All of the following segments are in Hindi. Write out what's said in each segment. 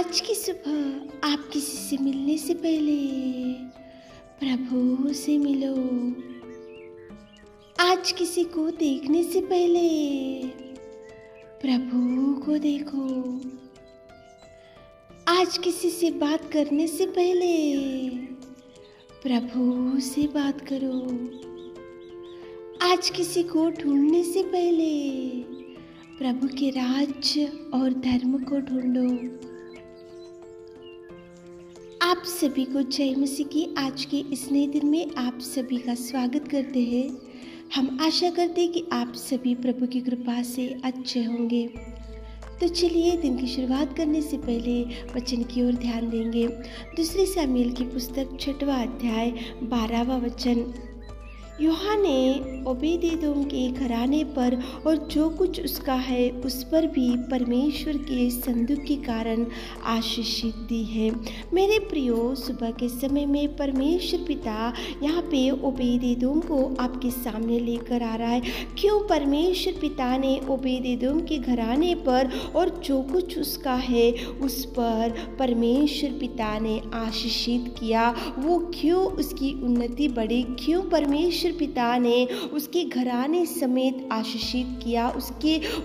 आज की सुबह आप किसी से मिलने से पहले प्रभु से मिलो। आज किसी को देखने से पहले प्रभु को देखो। आज किसी से बात करने से पहले प्रभु से बात करो। आज किसी को ढूंढने से पहले प्रभु के राज्य और धर्म को ढूंढो। आप सभी को जय मसीह की आज के इस नए दिन में आप सभी का स्वागत करते हैं। हम आशा करते हैं कि आप सभी प्रभु की कृपा से अच्छे होंगे। तो चलिए दिन की शुरुआत करने से पहले वचन की ओर ध्यान देंगे। दूसरी सामुएल की पुस्तक 6वां अध्याय 12वां वचन। यूहन्ना ने ओबेदेदोम के घराने पर और जो कुछ उसका है उस पर भी परमेश्वर के संदूक के कारण आशीषित दी है। मेरे प्रियो, सुबह के समय में परमेश्वर पिता यहाँ पे ओबेदेदोम को आपके सामने लेकर आ रहा है। क्यों परमेश्वर पिता ने ओबेदेदोम के घराने पर और जो कुछ उसका है उस पर परमेश्वर पिता ने आशीषित किया? वो क्यों उसकी उन्नति बढ़ी? क्यों परमेश्वर पिता ने उसके घराने समेत आशीषित किया?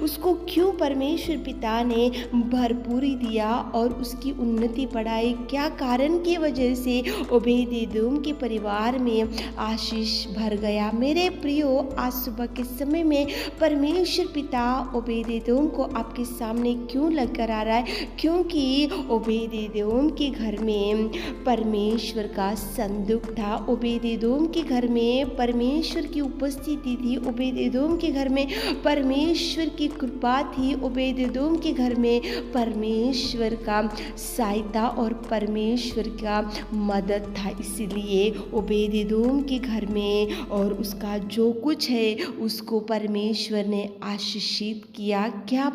उसको क्यों परमेश्वर पिता ने भरपूरी दिया और उसकी उन्नति बढ़ाई? क्या कारण की वजह से ओबेदेदोम के परिवार में आशीष भर गया? मेरे प्रियो, आज सुबह के समय में परमेश्वर पिता ओबेदेदोम को आपके सामने क्यों लेकर आ रहा है? क्योंकि ओबेदेदोम के घर में परमेश्वर का संदूक था। ओबेदेदोम के घर में परमेश्वर की उपस्थिति थी। ओबेदेदोम के घर में परमेश्वर की कृपा थी। ओबेदेदोम के घर में परमेश्वर का सहायता और परमेश्वर का मदद था। इसलिए ओबेदेदोम के घर में और उसका जो कुछ है उसको परमेश्वर ने आशीषित किया। क्या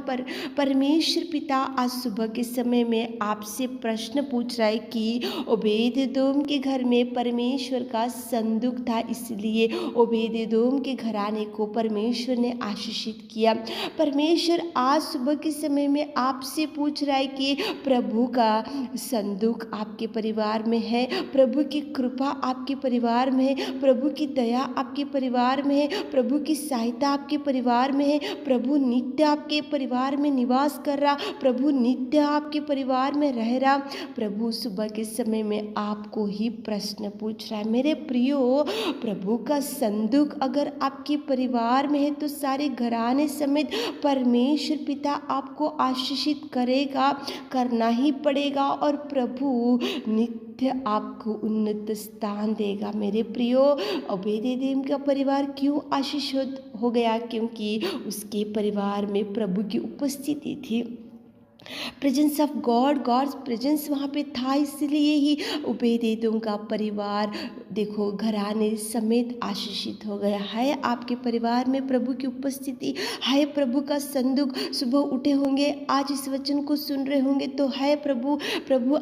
परमेश्वर पिता आज सुबह के समय में आपसे प्रश्न पूछ रहा है कि ओबेदेदोम के घर में परमेश्वर का संदूक था, इसलिए ओबेदेदोम के घराने को परमेश्वर ने आशीषित किया। परमेश्वर आज सुबह के समय में आपसे पूछ रहा है कि प्रभु का संदूक आपके परिवार में है, प्रभु की कृपा आपके परिवार में है, प्रभु की दया आपके परिवार में है, प्रभु की सहायता आपके परिवार में है, प्रभु नित्य आपके परिवार में निवास कर रहा, प्रभु नित्य आपके परिवार में रह रहा। प्रभु सुबह के समय में आपको ही प्रश्न पूछ रहा है। मेरे प्रियो, प्रभु का संदूक अगर आपके परिवार में है तो सारे घराने समेत परमेश्वर पिता आपको आशीषित करेगा, करना ही पड़ेगा, और प्रभु नित्य आपको उन्नत स्थान देगा। मेरे प्रियो, ओबेदेदोम का परिवार क्यों आशीषित हो गया? क्योंकि उसके परिवार में प्रभु की उपस्थिति थी। प्रेजेंस ऑफ गॉड्स प्रेजेंस वहाँ पे था, इसलिए ही ओबेदेदोम का परिवार देखो घराने समेत आशीषित हो गया है। आपके परिवार में प्रभु की उपस्थिति है, प्रभु का संदूक। सुबह उठे होंगे, आज इस वचन को सुन रहे होंगे तो है प्रभु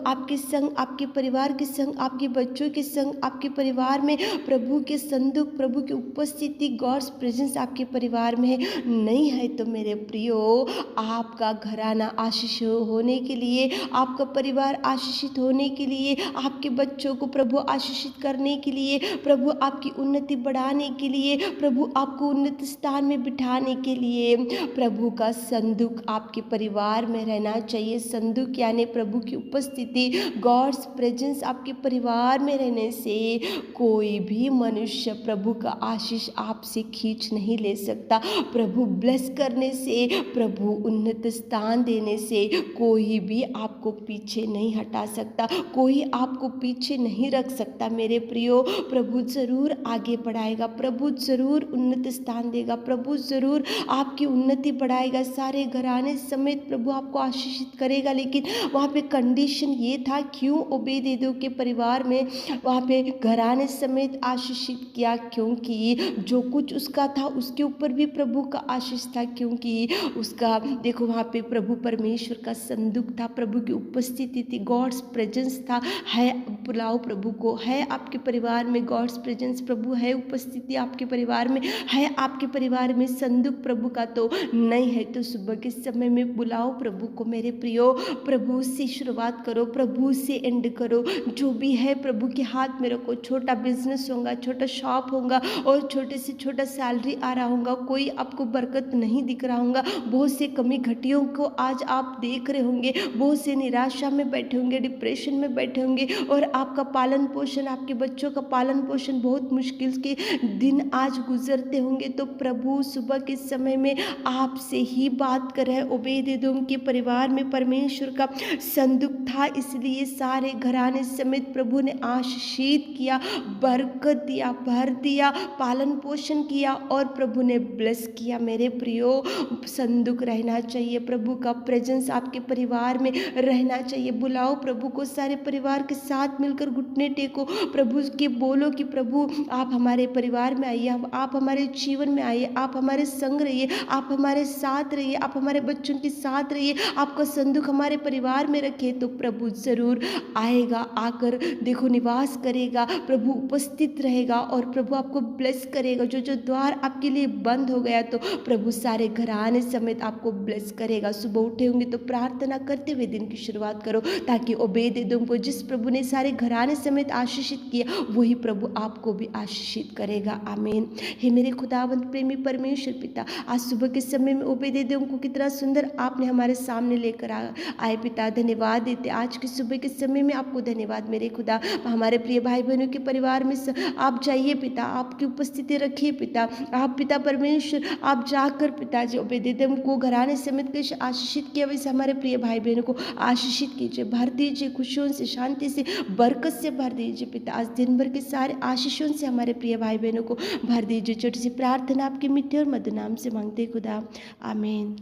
आपके संग, आपके परिवार के संग, आपके बच्चों के संग, आपके परिवार में प्रभु के संदूक, प्रभु की उपस्थिति, गॉड्स प्रेजेंस आपके परिवार में है। नहीं है तो मेरे प्रियो, आपका घराना आशीष होने के लिए, आपका परिवार आशीषित होने के लिए, आपके बच्चों को प्रभु आशीषित करने के लिए, प्रभु आपकी उन्नति बढ़ाने के लिए, प्रभु आपको उन्नत स्थान में बिठाने के लिए प्रभु का संदूक आपके परिवार में रहना चाहिए। संदूक यानी प्रभु की उपस्थिति, गॉड्स प्रेजेंस आपके परिवार में रहने से कोई भी मनुष्य प्रभु का आशीष आपसे खींच नहीं ले सकता। प्रभु ब्लेस करने से, प्रभु उन्नत स्थान देने से कोई भी आपको पीछे नहीं हटा सकता, कोई आपको पीछे नहीं रख सकता। मेरे प्रियो, प्रभु जरूर आगे बढ़ाएगा, प्रभु जरूर उन्नत स्थान देगा, प्रभु जरूर आपकी उन्नति बढ़ाएगा, सारे घराने समेत प्रभु आपको आशीषित करेगा। लेकिन वहाँ पे कंडीशन ये था, क्यों ओबेदेदोम के परिवार में वहाँ पे घराने समेत आशीषित किया? क्योंकि जो कुछ उसका था उसके ऊपर भी प्रभु का आशीष था। क्योंकि उसका देखो वहाँ पे प्रभु परमेश्वर का संदूक था, प्रभु की उपस्थिति थी, गॉड्स प्रेजेंस था। है बुलाओ प्रभु को, है आपके परिवार में गॉड्स प्रेजेंस, प्रभु है उपस्थिति आपके परिवार में, है आपके परिवार में संदूक प्रभु का तो नहीं है तो सुबह के समय में बुलाओ प्रभु को मेरे प्रियो। प्रभु से शुरुआत करो, प्रभु से एंड करो। जो भी है प्रभु के हाथ में रखो। छोटा बिजनेस होगा, छोटा शॉप होगा और छोटे से छोटा सैलरी आ रहा होगा, कोई आपको बरकत नहीं दिख रहा होगा, बहुत से कमी घटियों को आज आप देख रहे होंगे, बहुत से निराशा में बैठे होंगे, डिप्रेशन में बैठे होंगे और आपका पालन पोषण, आपके बच्चों का पालन पोषण बहुत मुश्किल के दिन आज गुजरते होंगे। तो प्रभु सुबह के समय में आपसे ही बात कर रहे हैं। ओबेदेदोम के परिवार में परमेश्वर का संदूक था, इसलिए सारे घराने समेत प्रभु ने आशीषित किया, बरकत दिया, भर दिया, पालन पोषण किया और प्रभु ने ब्लेस किया। मेरे प्रियो, संदूक रहना चाहिए, प्रभु का प्रेजेंस आपके परिवार में रहना चाहिए। बुलाओ प्रभु को, सारे परिवार के साथ मिलकर घुटने टेको, प्रभु के बोलो कि प्रभु आप हमारे परिवार में आइए, आप हमारे जीवन में आइए, आप हमारे संग रहिए, आप हमारे साथ रहिए, आप हमारे बच्चों के साथ रहिए, आपका संदूक हमारे परिवार में रखे तो प्रभु जरूर आएगा, आकर देखो निवास करेगा, प्रभु उपस्थित रहेगा और प्रभु आपको ब्लेस करेगा। जो जो द्वार आपके लिए बंद हो गया तो प्रभु सारे घराने समेत आपको ब्लेस करेगा। सुबह उठे होंगे तो प्रार्थना करते हुए दिन की शुरुआत करो, ताकि ओबेदेदोम को जिस प्रभु ने सारे घराने समेत आशीषित किया वही प्रभु आपको भी आशीषित करेगा। आमीन। हे मेरे खुदावंत प्रेमी परमेश्वर पिता, आज सुबह के समय में ओबेदेदोम को कितना सुंदर आपने हमारे सामने लेकर आए पिता, धन्यवाद देते। आज की सुबह के समय में आपको धन्यवाद मेरे खुदा। हमारे प्रिय भाई बहनों के परिवार में आप जाइए पिता, आपकी उपस्थिति रखिए पिता, आप पिता परमेश्वर आप जाकर पिताजी ओबेदेदोम को घराने समेत कैसे आशीषित किया वैसे हमारे प्रिय भाई बहनों को आशीषित कीजिए, भर दीजिए, खुशियों से, शांति से, बरकत से भर दीजिए पिता। आज दिन भर के सारे आशीषों से हमारे प्रिय भाई बहनों को भर दीजिए। छोटी सी प्रार्थना आपके मीठे और मधुर नाम से मांगते खुदा, आमीन।